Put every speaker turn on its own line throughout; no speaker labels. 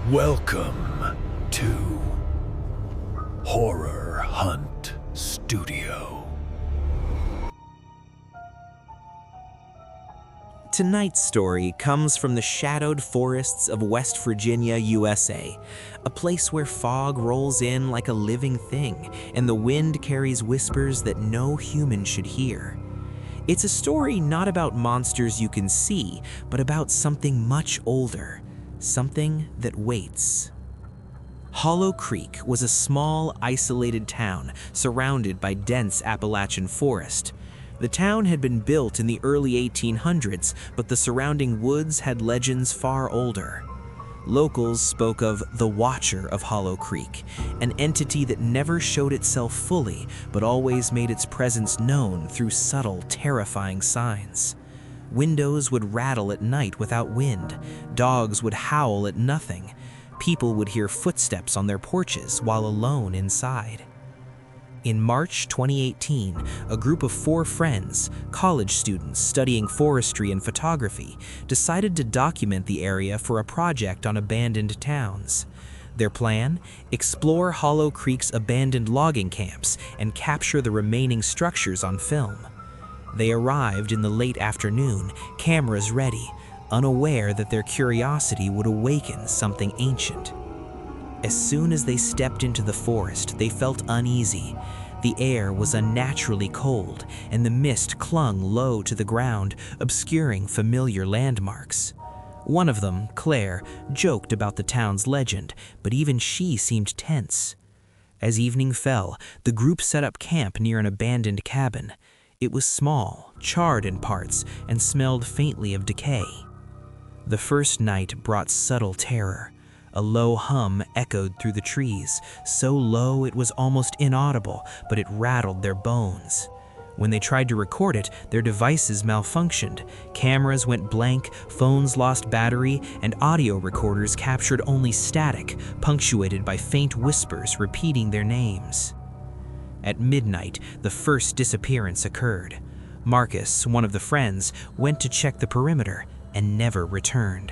Welcome to Horror Hunt Studio.
Tonight's story comes from the shadowed forests of West Virginia, USA, a place where fog rolls in like a living thing and the wind carries whispers that no human should hear. It's a story not about monsters you can see, but about something much older, something that waits. Hollow Creek was a small, isolated town surrounded by dense Appalachian forest. The town had been built in the early 1800s, but the surrounding woods had legends far older. Locals spoke of the Watcher of Hollow Creek, an entity that never showed itself fully, but always made its presence known through subtle, terrifying signs. Windows would rattle at night without wind, dogs would howl at nothing, people would hear footsteps on their porches while alone inside. In March 2018, a group of 4 friends, college students studying forestry and photography, decided to document the area for a project on abandoned towns. Their plan? Explore Hollow Creek's abandoned logging camps and capture the remaining structures on film. They arrived in the late afternoon, cameras ready, unaware that their curiosity would awaken something ancient. As soon as they stepped into the forest, they felt uneasy. The air was unnaturally cold, and the mist clung low to the ground, obscuring familiar landmarks. One of them, Claire, joked about the town's legend, but even she seemed tense. As evening fell, the group set up camp near an abandoned cabin. It was small, charred in parts, and smelled faintly of decay. The first night brought subtle terror. A low hum echoed through the trees, so low it was almost inaudible, but it rattled their bones. When they tried to record it, their devices malfunctioned. Cameras went blank, phones lost battery, and audio recorders captured only static, punctuated by faint whispers repeating their names. At midnight, the first disappearance occurred. Marcus, one of the friends, went to check the perimeter and never returned.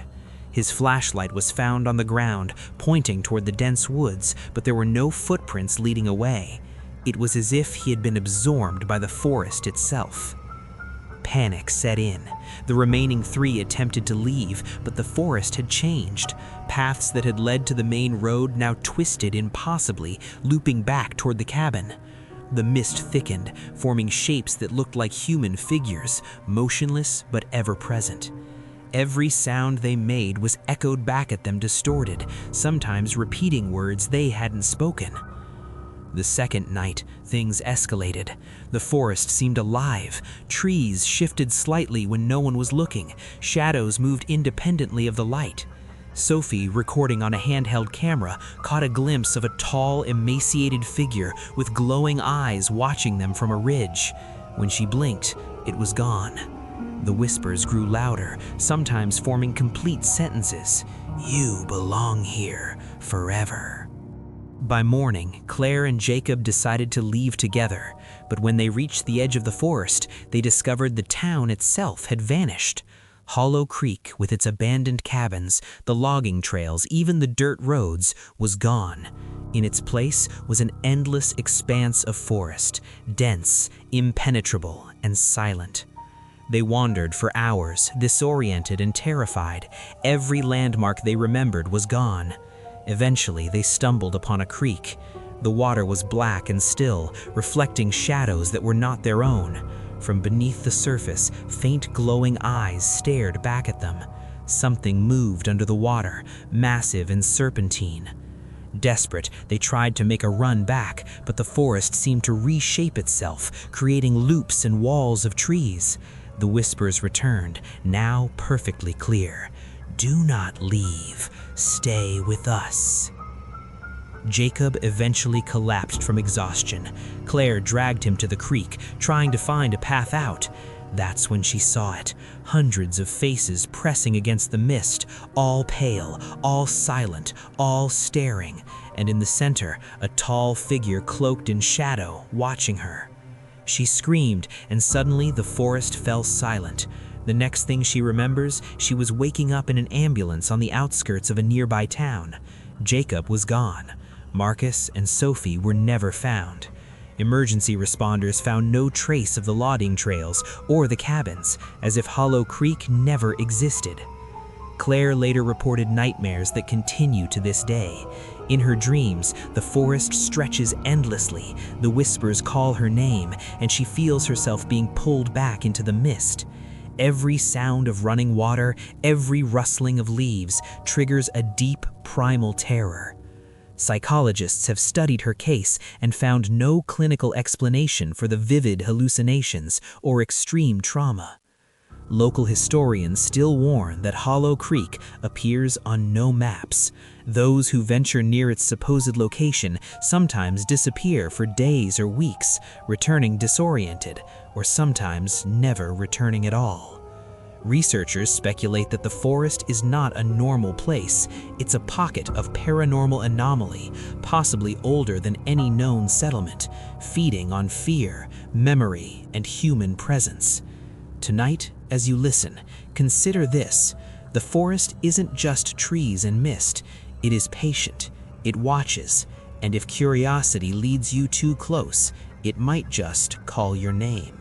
His flashlight was found on the ground, pointing toward the dense woods, but there were no footprints leading away. It was as if he had been absorbed by the forest itself. Panic set in. The remaining 3 attempted to leave, but the forest had changed. Paths that had led to the main road now twisted impossibly, looping back toward the cabin. The mist thickened, forming shapes that looked like human figures, motionless but ever-present. Every sound they made was echoed back at them distorted, sometimes repeating words they hadn't spoken. The second night, things escalated. The forest seemed alive. Trees shifted slightly when no one was looking. Shadows moved independently of the light. Sophie, recording on a handheld camera, caught a glimpse of a tall, emaciated figure with glowing eyes watching them from a ridge. When she blinked, it was gone. The whispers grew louder, sometimes forming complete sentences. "You belong here forever." By morning, Claire and Jacob decided to leave together, but when they reached the edge of the forest, they discovered the town itself had vanished. Hollow Creek, with its abandoned cabins, the logging trails, even the dirt roads, was gone. In its place was an endless expanse of forest, dense, impenetrable, and silent. They wandered for hours, disoriented and terrified. Every landmark they remembered was gone. Eventually, they stumbled upon a creek. The water was black and still, reflecting shadows that were not their own. From beneath the surface, faint glowing eyes stared back at them. Something moved under the water, massive and serpentine. Desperate, they tried to make a run back, but the forest seemed to reshape itself, creating loops and walls of trees. The whispers returned, now perfectly clear. "Do not leave. Stay with us." Jacob eventually collapsed from exhaustion. Claire dragged him to the creek, trying to find a path out. That's when she saw it. Hundreds of faces pressing against the mist, all pale, all silent, all staring, and in the center, a tall figure cloaked in shadow, watching her. She screamed, and suddenly the forest fell silent. The next thing she remembers, she was waking up in an ambulance on the outskirts of a nearby town. Jacob was gone. Marcus and Sophie were never found. Emergency responders found no trace of the logging trails or the cabins, as if Hollow Creek never existed. Claire later reported nightmares that continue to this day. In her dreams, the forest stretches endlessly, the whispers call her name, and she feels herself being pulled back into the mist. Every sound of running water, every rustling of leaves, triggers a deep, primal terror. Psychologists have studied her case and found no clinical explanation for the vivid hallucinations or extreme trauma. Local historians still warn that Hollow Creek appears on no maps. Those who venture near its supposed location sometimes disappear for days or weeks, returning disoriented, or sometimes never returning at all. Researchers speculate that the forest is not a normal place. It's a pocket of paranormal anomaly, possibly older than any known settlement, feeding on fear, memory, and human presence. Tonight, as you listen, consider this. The forest isn't just trees and mist. It is patient, it watches, and if curiosity leads you too close, it might just call your name.